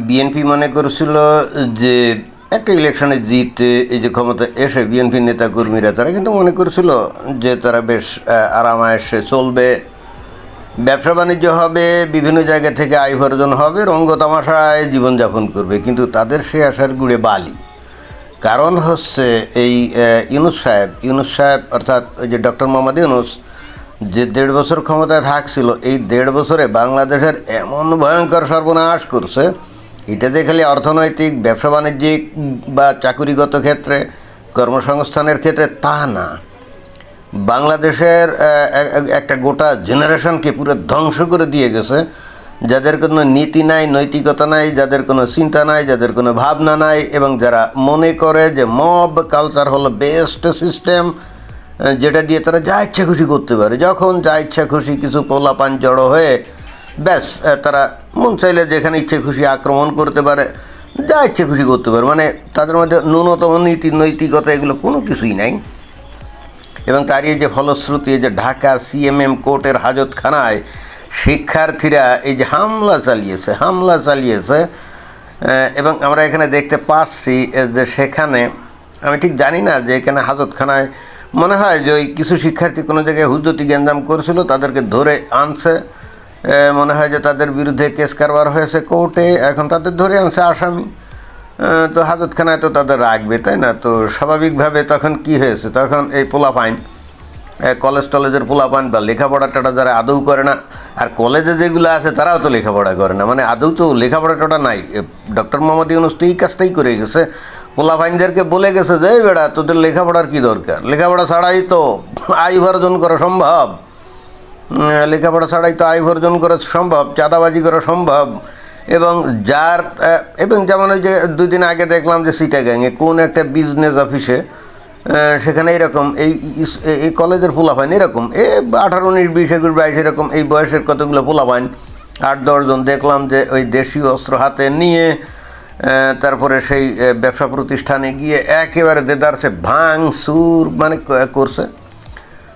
BNP মনে করছিল যে একটা ইলেকশনে জিতে এই যে ক্ষমতা এসে বিএনপির নেতাকর্মীরা তারা কিন্তু মনে করছিল যে তারা বেশ আরামায়েশে চলবে, ব্যবসা বাণিজ্য হবে, বিভিন্ন জায়গা থেকে আয় উপার্জন হবে, রঙ্গ তামাশায় জীবনযাপন করবে। কিন্তু তাদের সে আশার গুড়ে বালি। কারণ হচ্ছে এই ইউনূস সাহেব অর্থাৎ ওই যে ডক্টর মোহাম্মদ ইউনূস যে 1.5 বছর ক্ষমতায় থাকছিল, এই 1.5 বছরে বাংলাদেশের এমন ভয়ঙ্কর সর্বনাশ করছে, এটা যে খালি অর্থনৈতিক, ব্যবসা বাণিজ্যিক বা চাকুরিগত ক্ষেত্রে, কর্মসংস্থানের ক্ষেত্রে তা না, বাংলাদেশের একটা গোটা জেনারেশনকে পুরো ধ্বংস করে দিয়ে গেছে। যাদের কোনো নীতি নাই, নৈতিকতা নাই, যাদের কোনো চিন্তা নাই, যাদের কোনো ভাবনা নাই, এবং যারা মনে করে যে মব কালচার হলো বেস্ট সিস্টেম, যেটা দিয়ে তারা যা ইচ্ছা খুশি করতে পারে, যখন যা ইচ্ছা খুশি কিছু পোলাপান জড়ো হয়ে ব্যাস তারা মন চাইলে যেখানে ইচ্ছে খুশি আক্রমণ করতে পারে, যা ইচ্ছে খুশি করতে পারে। মানে তাদের মধ্যে ন্যূনতম নীতি নৈতিকতা এগুলো কোনো কিছুই নাই। এবং তারই যে ফলশ্রুতি, যে ঢাকা সিএমএম কোর্টের হাজতখানায় শিক্ষার্থীরা এই যে হামলা চালিয়েছে, এবং আমরা এখানে দেখতে পাচ্ছি যে সেখানে, আমি ঠিক জানি না যে এখানে হাজতখানায় মনে হয় যে ওই কিছু শিক্ষার্থী কোনো জায়গায় হুজ্জতি গ্যাঞ্জাম করেছিল, তাদেরকে ধরে আনছে, মনে হয় যে তাদের বিরুদ্ধে কেস কারবার হয়েছে কোর্টে, এখন তাদের ধরে আনছে আসামি। তো হাজতখানায় তো তাদের রাখবে, তাই না? তো স্বাভাবিকভাবে তখন কি হয়েছে, তখন এই পোলাপাইন, কলেজের পোলাপাইন বা লেখাপড়াটা যারা আদৌ করে না, আর কলেজে যেগুলো আছে তারাও তো লেখাপড়া করে না, মানে আদৌ তো লেখাপড়াটা নাই। ডক্টর মোহাম্মদ ইউনূস তো এই কাজটাই করে গেছে, পোলাপাইনদেরকে বলে গেছে যে এই বেড়া তোদের লেখাপড়ার কী দরকার, লেখাপড়া ছাড়াই তো আয় উপার্জন করা সম্ভব, লেখাপড়া ছাড়াই তো আয় উপার্জন করা সম্ভব, চাঁদাবাজি করা সম্ভব। এবং যেমন ওই যে 2 দিন আগে দেখলাম যে চিটাগাংয়ে কোন একটা বিজনেস অফিসে, সেখানে এরকম এই কলেজের পোলাপাইন এরকম 18, 19, 20, 21, 22 এরকম এই বয়সের কতগুলো পোলাপাইন 8-10 জন দেখলাম যে ওই দেশীয় অস্ত্র হাতে নিয়ে তারপরে সেই ব্যবসা প্রতিষ্ঠানে গিয়ে একেবারে দেদারসে ভাঙচুর মানে করছে।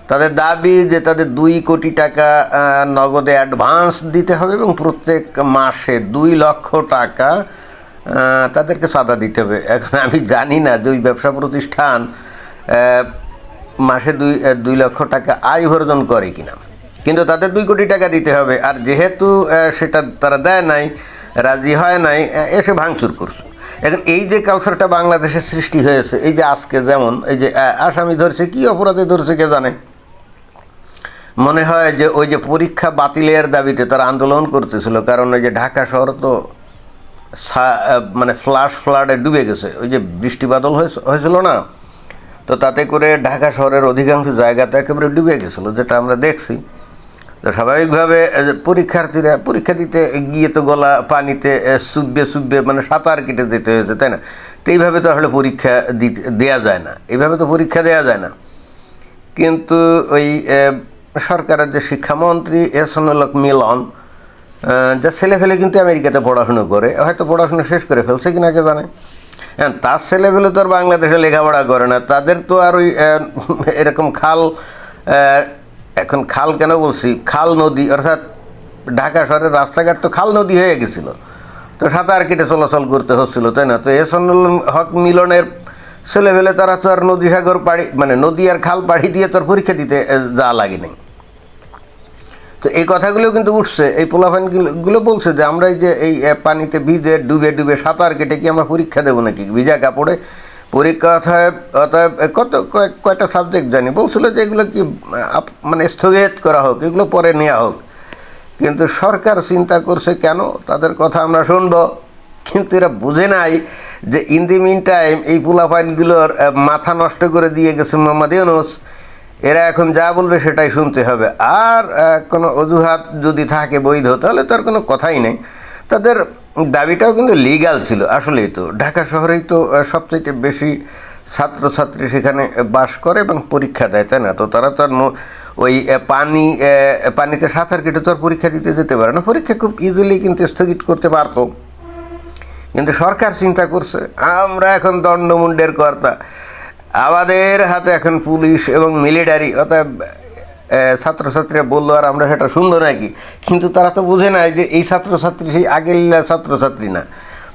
তাদের দাবি যে তাদের 2 কোটি টাকা নগদে অ্যাডভান্স দিতে হবে এবং প্রত্যেক মাসে 2 লক্ষ টাকা তাদেরকে চাঁদা দিতে হবে। এখন আমি জানি না যে ওই ব্যবসা প্রতিষ্ঠান মাসে 2 লক্ষ টাকা আয় উপার্জন করে কিনা, কিন্তু তাদের 2 কোটি টাকা দিতে হবে। আর যেহেতু সেটা তারা দেয় নাই, রাজি হয় নাই, এসে ভাঙচুর করছে। এখন এই যে কালচারটা বাংলাদেশে সৃষ্টি হয়েছে, এই যে আজকে যেমন এই যে আসামি ধরছে, কী অপরাধে ধরছে কে জানে, মনে হয় যে ওই যে পরীক্ষা বাতিলের দাবিতে তারা আন্দোলন করতেছিল, কারণ ওই যে ঢাকা শহর তো মানে ফ্লাডে ডুবে গেছে, ওই যে বৃষ্টি বাদল হয়েছিল না, তো তাতে করে ঢাকা শহরের অধিকাংশ জায়গাতে একেবারে ডুবে গেছিলো, যেটা আমরা দেখছি। তো স্বাভাবিকভাবে পরীক্ষার্থীরা পরীক্ষা দিতে গিয়ে তো গলা পানিতে চুববে মানে সাঁতার কেটে যেতে হয়েছে, তাই না? তো এইভাবে তো আসলে পরীক্ষা দেওয়া যায় না, এইভাবে তো পরীক্ষা দেওয়া যায় না। কিন্তু ওই সরকারের যে শিক্ষামন্ত্রী এহসানুল হক মিলন, যা ছেলেফেলে কিন্তু আমেরিকাতে পড়াশুনো করে, হয়তো পড়াশুনো শেষ করে ফেলছে কিনা কে জানে। হ্যাঁ, তার ছেলেফেলে তো আর বাংলাদেশে লেখাপড়া করে না, তাদের তো আর ওই এরকম এখন খাল কেন বলছি, খাল নদী, অর্থাৎ ঢাকা শহরের রাস্তাঘাট তো খাল নদী হয়ে গেছিলো, তো সাঁতার কেটে চলাচল করতে হচ্ছিলো, তাই না? তো এহসানুল হক মিলনের ছেলেফেলে তারা তো আর নদী সাগর পাড়ি মানে নদী আর খাল পাড়ি দিয়ে তো আর পরীক্ষা দিতে যাওয়া লাগে নাই। তো এই কথাগুলো কিন্তু উঠছে, এই পোলাপানগুলো বলছে যে আমরা এই যে এই পানিতে ভিজে ডুবে সাঁতার কেটে কি আমরা পরীক্ষা দেবো নাকি ভিজা কাপড়ে পরীক্ষা, অতএব কয়টা সাবজেক্ট জানি বলছিল যে এগুলো কি মানে স্থগিত করা হোক, এগুলো পরে নেওয়া হোক। কিন্তু সরকার চিন্তা করছে কেন, তাদের কথা আমরা শুনবো, কিন্তু এরা বুঝে নাই যে ইন দি মিন টাইম এই পোলাপাইনগুলোর মাথা নষ্ট করে দিয়ে গেছে মোহাম্মদ ইউনূস। এরা এখন যা বলবে সেটাই শুনতে হবে, আর কোনো অজুহাত যদি থাকে বৈধ তাহলে তার কোনো কথাই নেই। তাদের দাবিটাও কিন্তু লিগ্যাল ছিল। আসলেই তো ঢাকা শহরেই তো সবচেয়ে বেশি ছাত্রছাত্রী সেখানে বাস করে এবং পরীক্ষা দেয়, তাই না? তো তারা তো আর ওই পানিতে সাঁতার কেটে তো আর পরীক্ষা দিতে যেতে পারে না, পরীক্ষা খুব ইজিলি কিন্তু স্থগিত করতে পারতো। কিন্তু সরকার চিন্তা করছে আমরা এখন দণ্ডমুণ্ডের কর্তা, আমাদের হাতে এখন পুলিশ এবং মিলিটারি, অর্থাৎ ছাত্রছাত্রীরা বললো আর আমরা সেটা শুনবো নাকি। কিন্তু তারা তো বুঝে নাই যে এই ছাত্রছাত্রী সেই আগের ছাত্রছাত্রী না,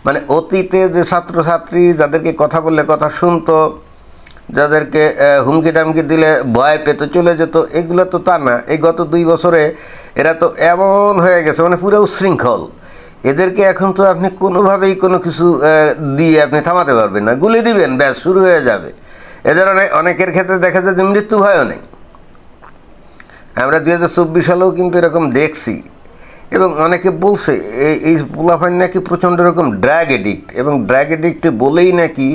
মানে অতীতে যে ছাত্রছাত্রী যাদেরকে কথা বললে কথা শুনতো, যাদেরকে হুমকি দামকি দিলে ভয় পেতে চলে যেত, এগুলো তো তা না। এই গত 2 বছরে এরা তো এমন হয়ে গেছে, মানে পুরো উচ্ছৃঙ্খল। এদেরকে এখন তো আপনি কোনোভাবেই কোনো কিছু দিয়ে আপনি থামাতে পারবেন না, গুলি দিবেন ব্যাস শুরু হয়ে যাবে। এদের অনেকের ক্ষেত্রে দেখা যায় যে মৃত্যু ভয়ও নেই। আমরা 2024 সালেও কিন্তু এরকম দেখছি, এবং অনেকে বলছে এই পোলাপান নাকি প্রচণ্ড রকম ড্রাগ এডিক্ট, এবং ড্রাগ এডিক্ট বলেই নাকি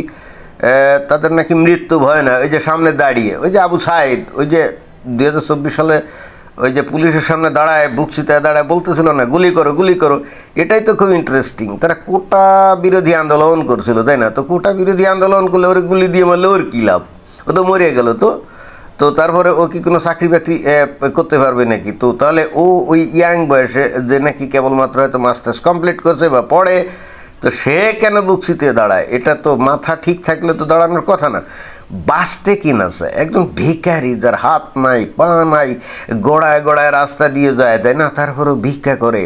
তাদের নাকি মৃত্যু ভয় না। ওই যে সামনে দাঁড়িয়ে ওই যে আবু সাইদ, ওই যে 2024 সালে ওই যে পুলিশের সামনে দাঁড়ায়, বুকচিতায় দাঁড়ায় বলতেছিল না গুলি করো গুলি করো। এটাই তো খুব ইন্টারেস্টিং। তারা কোটা বিরোধী আন্দোলন করছিল, তাই না? তো কোটা বিরোধী আন্দোলন করলে ওর গুলি দিয়ে মারলে ওর কী লাভ? ও তো মরে গেল। তো তারপরে ও কি কোনো চাকরি বাকরি করতে পারবে নাকি? তো তাহলে ও ওই ইয়াং বয়সে যে নাকি কেবলমাত্র হয়তো মাস্টার্স কমপ্লিট করছে বা পড়ে, তো সে কেন বুকচিতে দাঁড়ায়? এটা তো মাথা ঠিক থাকলে তো দাঁড়ানোর কথা না। বাঁচতে কিনা সে একদম ভিখারি, যার হাত নাই পা নাই, গোড়ায় গোড়ায় রাস্তা দিয়ে যায়, তাই না? তারপরেও ভিক্ষা করে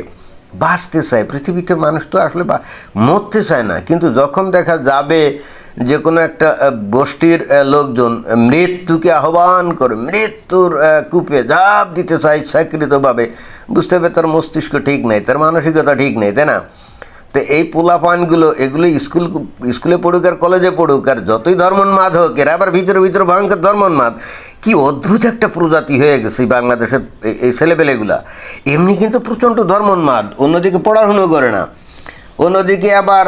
বাঁচতে চায়। পৃথিবীতে মানুষ তো আসলে মরতে চায় না, কিন্তু যখন দেখা যাবে যে কোনো একটা গোষ্ঠীর লোকজন মৃত্যুকে আহ্বান করে, মৃত্যুর কূপে ঝাঁপ দিতে চায় ইচ্ছাকৃতভাবে, বুঝতে হবে তার মস্তিষ্ক ঠিক নেই, তার মানসিকতা ঠিক নেই, তাই না? তো এই পোলাপানগুলো এগুলো স্কুলে পড়ুক আর কলেজে পড়ুক আর যতই ধর্মোন্মাদ হোক, এরা আবার ভিতরে ভিতরে ভয়ঙ্কর ধর্মোন্মাদ। কি অদ্ভুত একটা প্রজাতি হয়ে গেছে বাংলাদেশের এই ছেলেপেলেগুলা। এমনি কিন্তু প্রচণ্ড ধর্মোন্মাদ, অন্যদিকে পড়াশুনো করে না, অন্যদিকে আবার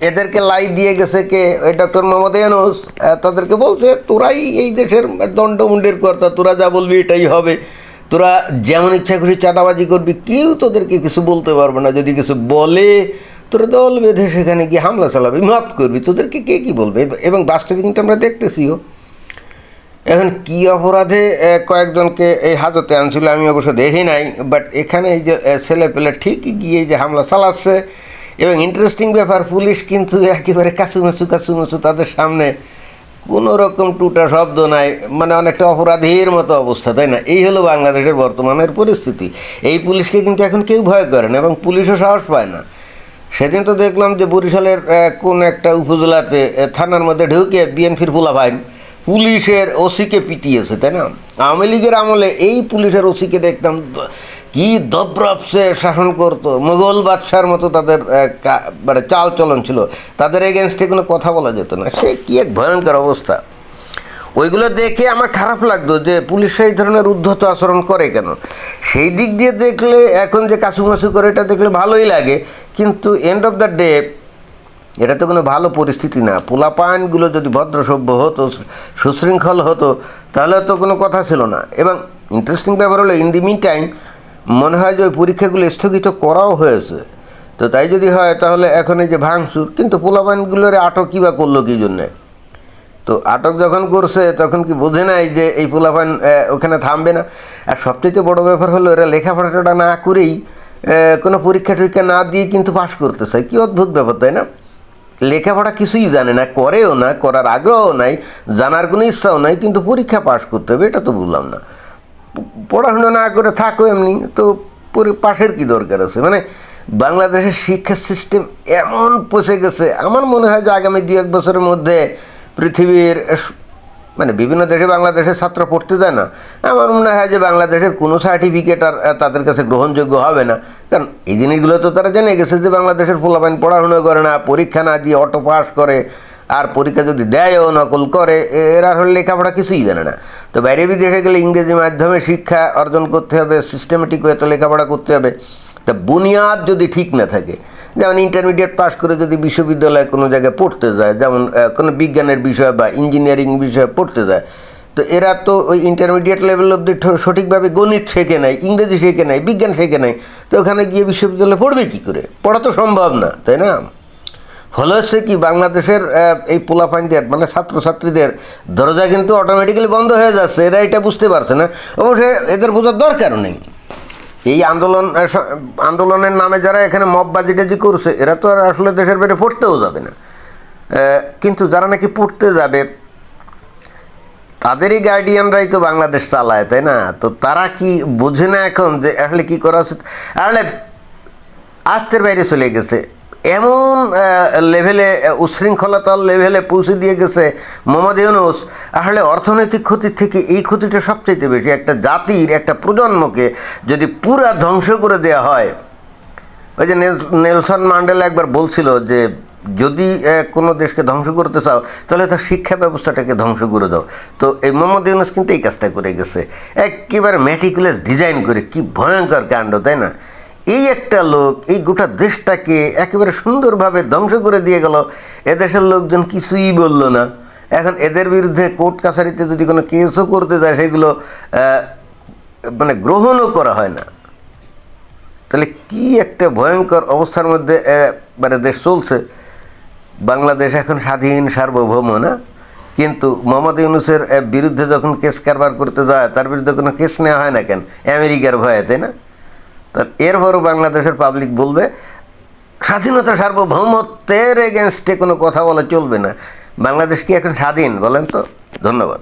এদেরকে লাই দিয়ে গেছে কে? ওই ডক্টর মোহাম্মদ ইউনূস। তাদেরকে বলছে তোরাই এই দেশের দণ্ডমুণ্ডের কর্তা, তোরা যা বলবি এটাই হবে, তোরা যেমন ইচ্ছা খুশি চাঁদাবাজি করবি, কেউ তোদেরকে কিছু বলতে পারবে না। যদি কিছু বলে তোরা দল বেঁধে সেখানে গিয়ে হামলা চালাবি, মাফ করবি, তোদেরকে কে কী বলবে? এবং বাস্তবে কিন্তু আমরা দেখতেছিও। এখন কী অপরাধে কয়েকজনকে এই হাজতে আনছিল আমি অবশ্য দেখি নাই, বাট এখানে এই যে ছেলে পেলে ঠিকই গিয়ে যে হামলা চালাচ্ছে। এবং ইন্টারেস্টিং ব্যাপার, পুলিশ কিন্তু একেবারে কাছুমাছু তাদের সামনে কোনো রকম টুটা শব্দ নাই, মানে অনেকটা অপরাধীর মতো অবস্থা, তাই না? এই হলো বাংলাদেশের বর্তমানের পরিস্থিতি। এই পুলিশকে কিন্তু এখন কেউ ভয় করে না, এবং পুলিশও সাহস পায় না। সেদিন তো দেখলাম যে বরিশালের কোন একটা উপজেলাতে থানার মধ্যে ঢুকে বিএনপির পোলাপাইন পুলিশের ওসিকে পিটিয়েছে, তাই না? আওয়ামী লীগের আমলে এই পুলিশের ওসিকে দেখতাম কি দব্রপসে শাসন করতো, মুঘল বাদশার মতো তাদের মানে চাল চলন ছিল, তাদের এগেনস্টে কোনো কথা বলা যেত না। সে কি এক ভয়ঙ্কর অবস্থা। ওইগুলো দেখে আমার খারাপ লাগতো যে পুলিশ এই ধরনের উদ্ধত আচরণ করে কেন। সেই দিক দিয়ে দেখলে এখন যে কাছুমাছু করে এটা দেখলে ভালোই লাগে, কিন্তু এন্ড অফ দ্য ডে এটা তো কোনো ভালো পরিস্থিতি না। পোলাপানগুলো যদি ভদ্রসভ্য হতো, সুশৃঙ্খল হতো, তাহলে তো কোনো কথা ছিল না। এবং ইন্টারেস্টিং ব্যাপার হলো ইন দি মিন টাইম মনে হয় যে ওই পরীক্ষাগুলো স্থগিত করাও হয়েছে। তো তাই যদি হয় তাহলে এখন এই যে ভাঙচুর, কিন্তু পোলাপানগুলোর আটক কী বা করলো কী জন্যে? তো আটক যখন করছে তখন কি বোঝে নাই যে এই পোলাপান ওখানে থামবে না? আর সবচেয়ে বড় ব্যাপার হলো এরা লেখাপড়াটা না করেই কোনো পরীক্ষা টরীক্ষা না দিয়ে কিন্তু পাশ করতে চায়। কী অদ্ভুত ব্যাপার, তাই না? লেখাপড়া কিছুই জানে না, করেও না, করার আগ্রহ নাই, জানার কোনো ইচ্ছাও নাই, কিন্তু পরীক্ষা পাশ করতে হবে, এটা তো বুঝলাম না। পড়াশোনা না করে থাকো এমনি, তো পাশের কী দরকার আছে? মানে বাংলাদেশের শিক্ষা সিস্টেম এমন পচে গেছে, আমার মনে হয় যে আগামী 2-1 বছরের মধ্যে পৃথিবীর মানে বিভিন্ন দেশে বাংলাদেশের ছাত্র পড়তে যায় না, আমার মনে হয় যে বাংলাদেশের কোনো সার্টিফিকেট আর তাদের কাছে গ্রহণযোগ্য হবে না। কারণ এই জিনিসগুলো তো তারা জেনে গেছে যে বাংলাদেশের পোলাপান পড়াশুনো করে না, পরীক্ষা না দিয়ে অটো পাস করে, আর পরীক্ষা যদি দেয়ও নকল করে, এরা হলে লেখাপড়া কিছুই জানে না। তো বাইরে বিদেশে গেলে ইংরেজি মাধ্যমে শিক্ষা অর্জন করতে হবে, সিস্টেমেটিক ওয়েতে লেখাপড়া করতে হবে। তা বুনিয়াদ যদি ঠিক না থাকে, যেমন ইন্টারমিডিয়েট পাস করে যদি বিশ্ববিদ্যালয়ে কোনো জায়গায় পড়তে যায়, যেমন কোনো বিজ্ঞানের বিষয় বা ইঞ্জিনিয়ারিং বিষয়ে পড়তে যায়, তো এরা তো ওই ইন্টারমিডিয়েট লেভেল অবধি সঠিকভাবে গণিত শেখে নাই, ইংরেজি শেখে নাই, বিজ্ঞান শেখে নাই, তো ওখানে গিয়ে বিশ্ববিদ্যালয়ে পড়বে কী করে? পড়া তো সম্ভব না, তাই না? ফলে হচ্ছে কি, বাংলাদেশের এই পোলাপাইনদের মানে ছাত্রছাত্রীদের দরজা কিন্তু অটোমেটিক্যালি বন্ধ হয়ে যাচ্ছে। এরা এটা বুঝতে পারছে না, অবশ্যই এদের বোঝার দরকারও নেই। এই আন্দোলনের নামে যারা এখানে মববাজি করছে, এরা তো আর আসলে দেশের বাইরে পড়তেও যাবে না। কিন্তু যারা নাকি পড়তে যাবে তাদেরই গার্ডিয়ানরাই তো বাংলাদেশ চালায়, তাই না? তো তারা কি বোঝে না এখন যে আসলে কী করা উচিত? আসলে আত্মের বাইরে চলে গেছে। এমন লেভেলে, উচ্ছৃঙ্খলতার লেভেলে পৌঁছে দিয়ে গেছে মোহাম্মদ ইউনূস। আসলে অর্থনৈতিক ক্ষতির থেকে এই ক্ষতিটা সবচেয়ে বেশি। একটা জাতির, একটা প্রজন্মকে যদি পুরা ধ্বংস করে দেওয়া হয়, ওই যে নেলসন ম্যান্ডেলা একবার বলছিল যে যদি কোনো দেশকে ধ্বংস করতে চাও তাহলে তার শিক্ষা ব্যবস্থাটাকে ধ্বংস করে দাও। তো এই মোহাম্মদ ইউনূস কিন্তু এই কাজটা করে গেছে, একেবারে ম্যাটিকুলাস ডিজাইন করে। কি ভয়ঙ্কর কাণ্ড, তাই না? এই একটা লোক এই গোটা দেশটাকে একেবারে সুন্দরভাবে ধ্বংস করে দিয়ে গেল, এদেশের লোকজন কিছুই বলল না। এখন এদের বিরুদ্ধে কোর্ট কাছারিতে যদি কোনো কেসও করতে যায় সেগুলো মানে গ্রহণও করা হয় না। তাহলে কি একটা ভয়ঙ্কর অবস্থার মধ্যে মানে দেশ চলছে। বাংলাদেশ এখন স্বাধীন সার্বভৌম, না? কিন্তু মোহাম্মদ ইউনূসের বিরুদ্ধে যখন কেস কারবার করতে যায় তার বিরুদ্ধে কোনো কেস নেওয়া হয় না কেন? আমেরিকার ভয়ে, তাই না? তার এরপরও বাংলাদেশের পাবলিক বলবে স্বাধীনতা সার্বভৌমত্বের এগেনস্টে কোনো কথা বলা চলবে না। বাংলাদেশ কি এখন স্বাধীন বলেন তো? ধন্যবাদ।